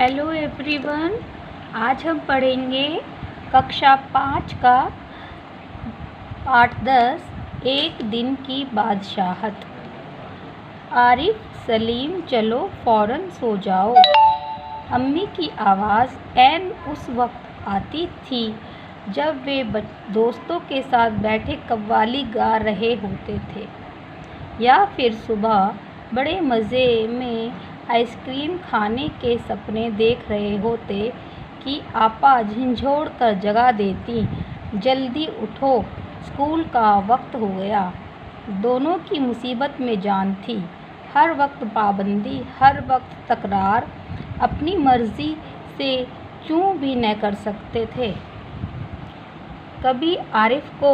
Hello everyone. आज हम पढ़ेंगे कक्षा 5 का पाठ 10 एक दिन की बादशाहत। आरिफ, सलीम, चलो फ़ौरन सो जाओ। अम्मी की आवाज़ ऐन उस वक्त आती थी जब वे दोस्तों के साथ बैठे कव्वाली गा रहे होते थे, या फिर सुबह बड़े मज़े में आइसक्रीम खाने के सपने देख रहे होते कि आपा झिंझोड़ कर जगा देती, जल्दी उठो, स्कूल का वक्त हो गया। दोनों की मुसीबत में जान थी, हर वक्त पाबंदी, हर वक्त तकरार, अपनी मर्ज़ी से चूँ भी न कर सकते थे। कभी आरिफ को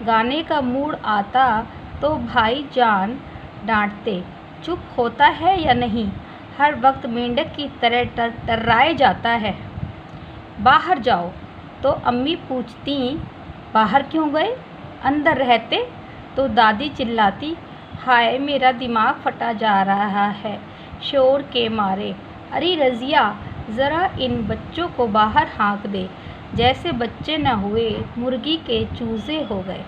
गाने का मूड आता तो भाईजान डांटते, चुप होता है या नहीं, हर वक्त मेंढक की तरह टर्राए जाता है। बाहर जाओ तो अम्मी पूछती, बाहर क्यों गए, अंदर रहते। तो दादी चिल्लाती, हाय मेरा दिमाग फटा जा रहा है शोर के मारे। अरे रज़िया, ज़रा इन बच्चों को बाहर हाँक दे, जैसे बच्चे न हुए मुर्गी के चूज़े हो गए।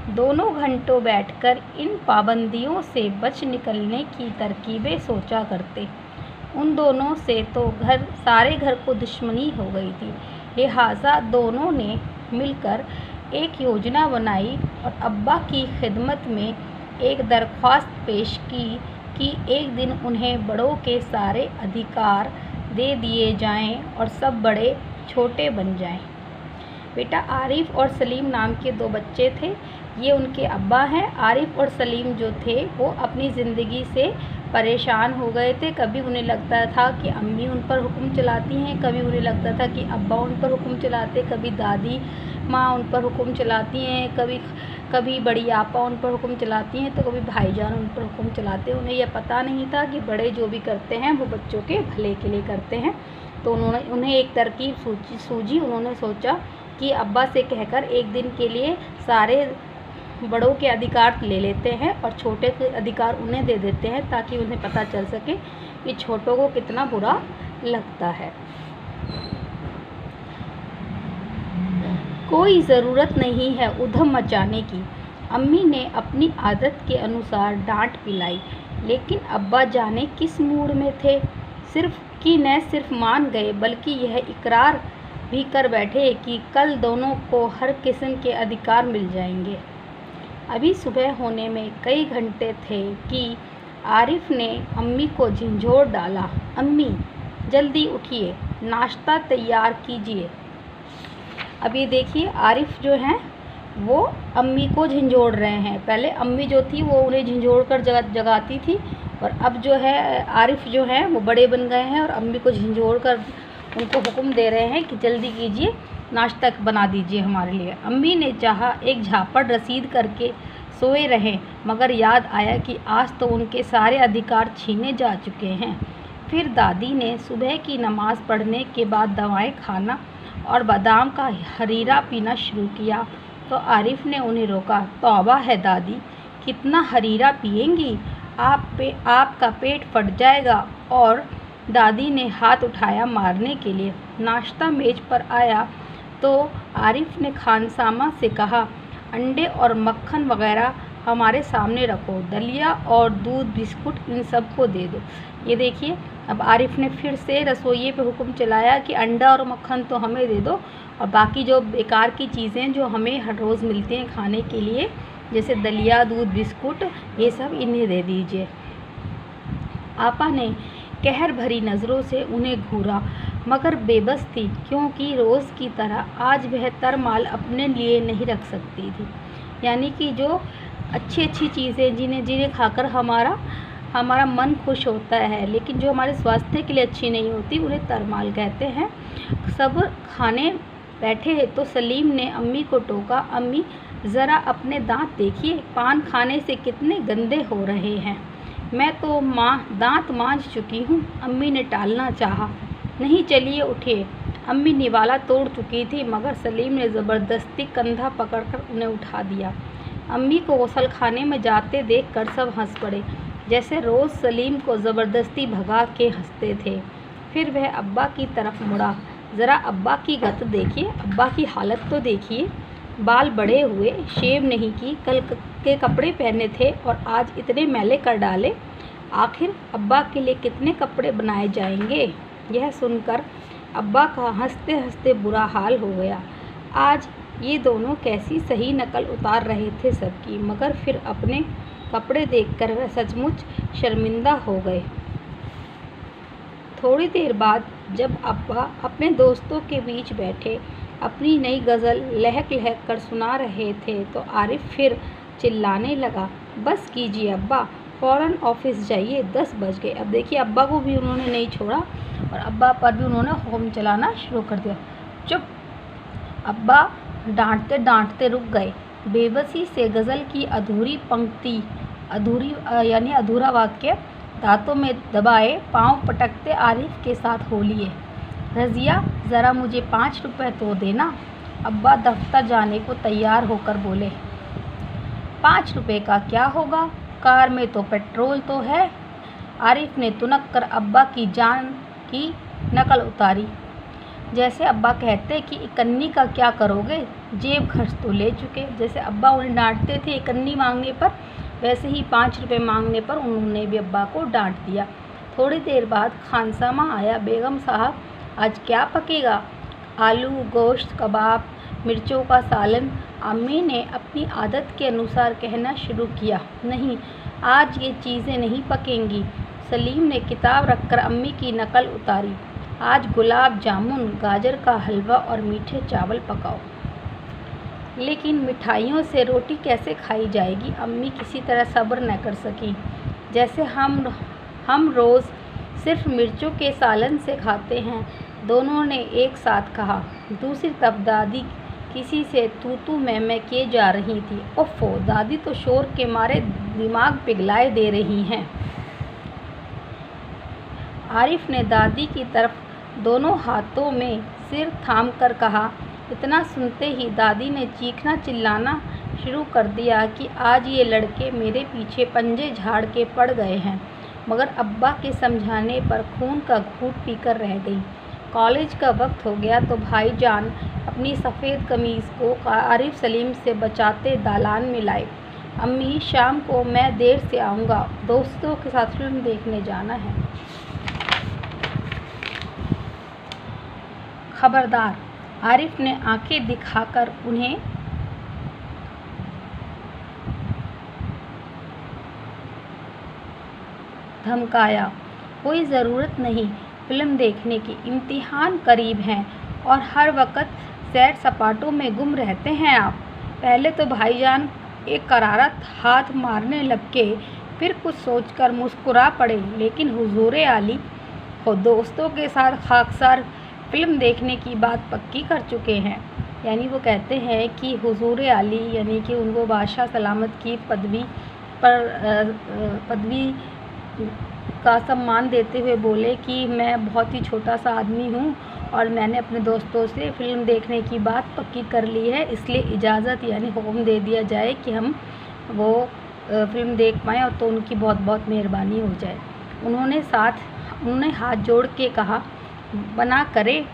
दोनों घंटों बैठकर इन पाबंदियों से बच निकलने की तरकीबें सोचा करते। उन दोनों से तो सारे घर को दुश्मनी हो गई थी, लिहाजा दोनों ने मिलकर एक योजना बनाई और अब्बा की खिदमत में एक दरख्वास्त पेश की कि एक दिन उन्हें बड़ों के सारे अधिकार दे दिए जाएं और सब बड़े छोटे बन जाएं। बेटा, आरिफ और सलीम नाम के दो बच्चे थे, ये उनके अब्बा हैं। आरिफ और सलीम जो थे वो अपनी ज़िंदगी से परेशान हो गए थे। कभी उन्हें लगता था कि अम्मी उन पर हुक्म चलाती हैं, कभी उन्हें लगता था कि अब्बा उन पर हुक्म चलाते, कभी दादी माँ उन पर हुक्म चलाती हैं, कभी बड़ी आपा उन पर हुक्म चलाती हैं, तो कभी भाईजान उन पर हुक्म चलाते। उन्हें यह पता नहीं था कि बड़े जो भी करते हैं वो बच्चों के भले के लिए करते हैं। तो उन्हें एक तरकीब सूझी। उन्होंने सोचा कि अब्बा से कहकर एक दिन के लिए सारे बड़ों के अधिकार ले लेते हैं और छोटे के अधिकार उन्हें दे देते हैं, ताकि उन्हें पता चल सके कि छोटों को कितना बुरा लगता है। कोई ज़रूरत नहीं है उधम मचाने की, अम्मी ने अपनी आदत के अनुसार डांट पिलाई। लेकिन अब्बा जाने किस मूड में थे, न सिर्फ मान गए बल्कि यह इकरार भी कर बैठे कि कल दोनों को हर किस्म के अधिकार मिल जाएंगे। अभी सुबह होने में कई घंटे थे कि आरिफ ने अम्मी को झिंझोड़ डाला, अम्मी जल्दी उठिए, नाश्ता तैयार कीजिए। अब ये देखिए, आरिफ जो हैं वो अम्मी को झिंझोड़ रहे हैं। पहले अम्मी जो थी वो उन्हें झिंझोड़ कर जगाती थी, और अब जो है आरिफ जो हैं वो बड़े बन गए हैं और अम्मी को झिंझोड़ कर उनको हुक्म दे रहे हैं कि जल्दी कीजिए, नाश्ता बना दीजिए हमारे लिए। अम्मी ने चाहा एक झापड़ रसीद करके सोए रहें, मगर याद आया कि आज तो उनके सारे अधिकार छीने जा चुके हैं। फिर दादी ने सुबह की नमाज़ पढ़ने के बाद दवाएं खाना और बादाम का हरीरा पीना शुरू किया। तो आरिफ ने उन्हें रोका, तौबा है दादी, कितना हरीरा पिएंगी, आपका पेट फट जाएगा। और दादी ने हाथ उठाया मारने के लिए। नाश्ता मेज पर आया तो आरिफ ने खानसामा से कहा, अंडे और मक्खन वगैरह हमारे सामने रखो, दलिया और दूध बिस्कुट इन सब को दे दो। ये देखिए, अब आरिफ ने फिर से रसोइये पे हुक्म चलाया कि अंडा और मक्खन तो हमें दे दो, और बाकी जो बेकार की चीज़ें जो हमें हर रोज़ मिलती हैं खाने के लिए, जैसे दलिया, दूध, बिस्कुट, ये सब इन्हें दे दीजिए। आपा ने कहर भरी नज़रों से उन्हें घूरा, मगर बेबस थी, क्योंकि रोज़ की तरह आज वह तरमाल अपने लिए नहीं रख सकती थी। यानी कि जो अच्छी चीज़ें जिन्हें खाकर हमारा मन खुश होता है, लेकिन जो हमारे स्वास्थ्य के लिए अच्छी नहीं होती, उन्हें तरमाल कहते हैं। सब खाने बैठे तो सलीम ने अम्मी को टोका, अम्मी ज़रा अपने दांत देखिए, पान खाने से कितने गंदे हो रहे हैं। मैं तो दांत मांज चुकी हूँ। अम्मी ने टालना चाहा, नहीं चलिए उठिए। अम्मी निवाला तोड़ चुकी थी, मगर सलीम ने ज़बरदस्ती कंधा पकड़कर उन्हें उठा दिया। अम्मी को गौसल खाने में जाते देखकर सब हंस पड़े, जैसे रोज़ सलीम को ज़बरदस्ती भगा के हंसते थे। फिर वह अब्बा की तरफ मुड़ा। ज़रा अब्बा की गत देखिए, अब्बा की हालत तो देखिए। बाल बड़े हुए, शेव नहीं की, कल के कपड़े पहने थे और आज इतने मैले कर डाले। आखिर अब्बा के लिए कितने कपड़े बनाए जाएंगे? यह सुनकर अब्बा का हंसते हंसते बुरा हाल हो गया। आज ये दोनों कैसी सही नकल उतार रहे थे सबकी, मगर फिर अपने कपड़े देखकर वह सचमुच शर्मिंदा हो गए। थोड़ी देर बाद जब अब्बा अपने दोस्तों के बीच बैठे अपनी नई गज़ल लहक लहक कर सुना रहे थे तो आरिफ फिर चिल्लाने लगा, बस कीजिए अब्बा, फ़ौरन ऑफिस जाइए, 10 बज गए। अब देखिए अब्बा को भी उन्होंने नहीं छोड़ा और अब्बा पर भी उन्होंने होम चलाना शुरू कर दिया। चुप! अब्बा डांटते डांटते रुक गए। बेबसी से गज़ल की अधूरी पंक्ति, अधूरा वाक्य दांतों में दबाए पाँव पटकते आरिफ के साथ हो लिए। रज़िया, ज़रा मुझे 5 रुपए तो देना। अब्बा दफ्तर जाने को तैयार होकर बोले। 5 रुपए का क्या होगा, कार में तो पेट्रोल तो है। आरिफ ने तुनक कर अब्बा की जान की नकल उतारी। जैसे अब्बा कहते कि इकन्नी का क्या करोगे, जेब खर्च तो ले चुके। जैसे अब्बा उन्हें डांटते थे इकन्नी मांगने पर, वैसे ही 5 रुपए मांगने पर उन्होंने भी अब्बा को डांट दिया। थोड़ी देर बाद खानसामा आया। बेगम साहब, आज क्या पकेगा? आलू, गोश्त, कबाब, मिर्चों का सालन। अम्मी ने अपनी आदत के अनुसार कहना शुरू किया। नहीं, आज ये चीज़ें नहीं पकेंगी। सलीम ने किताब रखकर अम्मी की नकल उतारी। आज गुलाब जामुन, गाजर का हलवा और मीठे चावल पकाओ। लेकिन मिठाइयों से रोटी कैसे खाई जाएगी? अम्मी किसी तरह सब्र न कर सकी। जैसे हम रोज़ सिर्फ मिर्चों के सालन से खाते हैं, दोनों ने एक साथ कहा। दूसरी तरफ दादी किसी से तू मैं किए जा रही थी। ओफ़ो, दादी तो शोर के मारे दिमाग पिघलाए दे रही हैं। आरिफ ने दादी की तरफ दोनों हाथों में सिर थाम कर कहा। इतना सुनते ही दादी ने चीखना चिल्लाना शुरू कर दिया कि आज ये लड़के मेरे पीछे पंजे झाड़ के पड़ गए हैं। मगर अब्बा के समझाने पर खून का घूंट पीकर रह गई। कॉलेज का वक्त हो गया तो भाईजान अपनी सफ़ेद कमीज़ को आरिफ सलीम से बचाते दालान में लाए। अम्मी, शाम को मैं देर से आऊँगा, दोस्तों के साथ फिल्म देखने जाना है। खबरदार! आरिफ ने आंखें दिखाकर उन्हें धमकाया। कोई ज़रूरत नहीं फिल्म देखने की, इम्तिहान करीब हैं और हर वक्त सैर सपाटों में गुम रहते हैं आप। पहले तो भाईजान एक करारा हाथ मारने लग के, फिर कुछ सोचकर मुस्कुरा पड़े। लेकिन हुजूर आली को दोस्तों के साथ खाकसार फिल्म देखने की बात पक्की कर चुके हैं। यानी वो कहते हैं कि हुजूर आली, यानी कि उनको बादशाह सलामत की पदवी का सम्मान देते हुए बोले कि मैं बहुत ही छोटा सा आदमी हूँ और मैंने अपने दोस्तों से फ़िल्म देखने की बात पक्की कर ली है, इसलिए इजाज़त यानी हुक्म दे दिया जाए कि हम वो फ़िल्म देख पाएँ और तो उनकी बहुत बहुत मेहरबानी हो जाए। उन्होंने हाथ जोड़ के कहा, बना करे,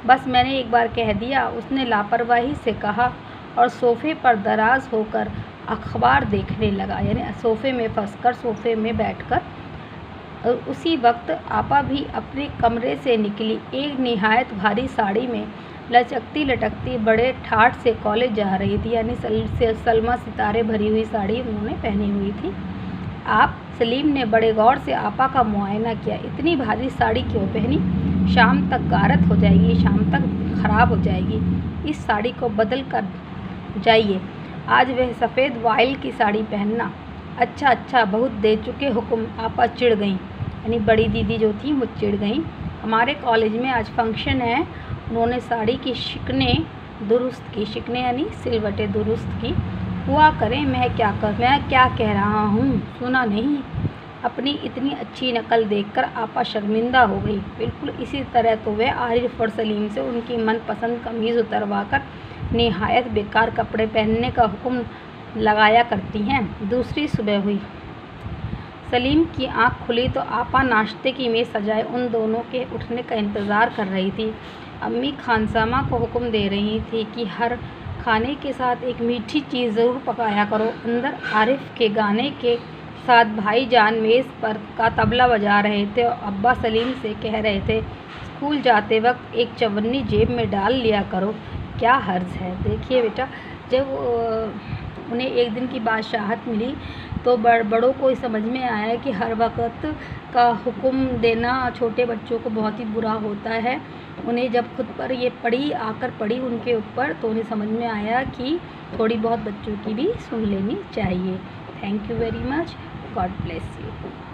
बस मैंने एक बार कह दिया। उसने लापरवाही से कहा और सोफ़े पर दराज होकर अखबार देखने लगा। यानी सोफ़े में फंसकर सोफ़े में बैठकर। उसी वक्त आपा भी अपने कमरे से निकली। एक निहायत भारी साड़ी में लचकती लटकती बड़े ठाठ से कॉलेज जा रही थी। यानी सलमा सितारे भरी हुई साड़ी उन्होंने पहनी हुई थी। आप सलीम ने बड़े गौर से आपा का मुआयना किया। इतनी भारी साड़ी क्यों पहनी? शाम तक गारत हो जाएगी, शाम तक ख़राब हो जाएगी। इस साड़ी को बदल कर जाइए। आज वह सफ़ेद वाइल की साड़ी पहनना। अच्छा, बहुत दे चुके हुक्म। आपा चिढ़ गईं, यानी बड़ी दीदी जो थी वो चिढ़ गईं। हमारे कॉलेज में आज फंक्शन है। उन्होंने साड़ी की शिकनें दुरुस्त की। शिकनें यानी सिलवटें दुरुस्त की। हुआ करें, मैं क्या कह रहा हूँ, सुना नहीं? अपनी इतनी अच्छी नकल देखकर आपा शर्मिंदा हो गई। बिल्कुल इसी तरह तो वह आरिफ और सलीम से उनकी मनपसंद कमीज़ उतरवाकर निहायत बेकार कपड़े पहनने का हुक्म लगाया करती हैं। दूसरी सुबह हुई। सलीम की आंख खुली तो आपा नाश्ते की मेज़ सजाए उन दोनों के उठने का इंतज़ार कर रही थी। अम्मी खानसामा को हुक्म दे रही थी कि हर खाने के साथ एक मीठी चीज़ ज़रूर पकाया करो। अंदर आरिफ के गाने के साथ भाईजान मेज़ पर का तबला बजा रहे थे और अब्बा सलीम से कह रहे थे, स्कूल जाते वक्त एक चवन्नी जेब में डाल लिया करो, क्या हर्ज है। देखिए बेटा, जब उन्हें एक दिन की बादशाहत मिली तो बड़ों को समझ में आया कि हर वक्त का हुक्म देना छोटे बच्चों को बहुत ही बुरा होता है। उन्हें जब खुद पर ये आकर पड़ी उनके ऊपर, तो उन्हें समझ में आया कि थोड़ी बहुत बच्चों की भी सुन लेनी चाहिए। Thank you very much. God bless you.